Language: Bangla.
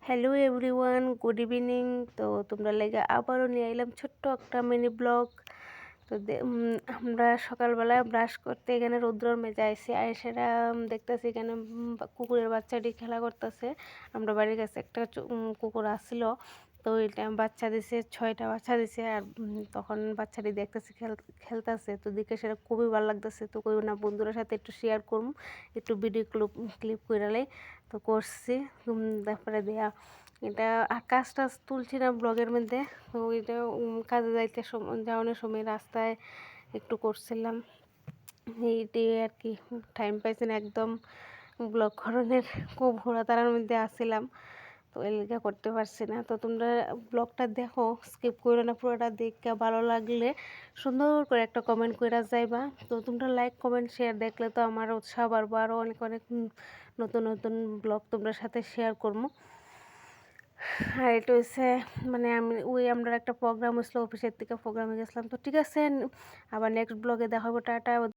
Hello everyone, good evening. তো তোমরা লেগে আবারও নিয়ে এলাম ছোট্ট একটা মিনি ব্লগ। তো আমরা সকালবেলায় ব্রাশ করতে এখানে রৌদ্রর মেজে আইসি আইসেরা দেখতেছি এখানে কুকুরের বাচ্চাটি খেলা করতেছে। আমরা বাড়ির কাছে একটা কুকুর আসছিল, তো এটা বাচ্চা দিছে, 6টা বাচ্চা দিছে। আর তখন বাচ্চাটি দেখতেছে খেলতেছে, তো দেখে সেটা খুবই ভালো লাগতেছে। তো কই না বন্ধুদের সাথে একটু শেয়ার করুম, একটু ভিডিও ক্লিপ করে তো করছি। তারপরে দেয়া এটা আর কাজ টাজ তুলছি না ব্লগের মধ্যে। তো এটা কাজে যাইতে যাওয়ানোর সময় রাস্তায় একটু করছিলাম, এইটি আর কি। টাইম পাইছি না, একদম ব্লগ করণের খুব ঘোরাতারার মধ্যে আসছিলাম, তো এলিকা করতে পারছি না। তো তোমরা ব্লগটা দেখো, স্কিপ করো না, পুরোটা দেখে ভালো লাগলে সুন্দর করে একটা কমেন্ট করে যাইবা। তো তোমরা লাইক কমেন্ট শেয়ার দেখলে তো আমার উৎসাহ বাড়বো, আরও অনেক অনেক নতুন নতুন ব্লগ তোমরা সাথে শেয়ার করবো। আর এটা হচ্ছে মানে আমরা একটা প্রোগ্রাম হয়েছিল, অফিসের থেকে প্রোগ্রামে গেছিলাম। তো ঠিক আছে, আবার নেক্সট ব্লগে দেখা হবে। টাটা।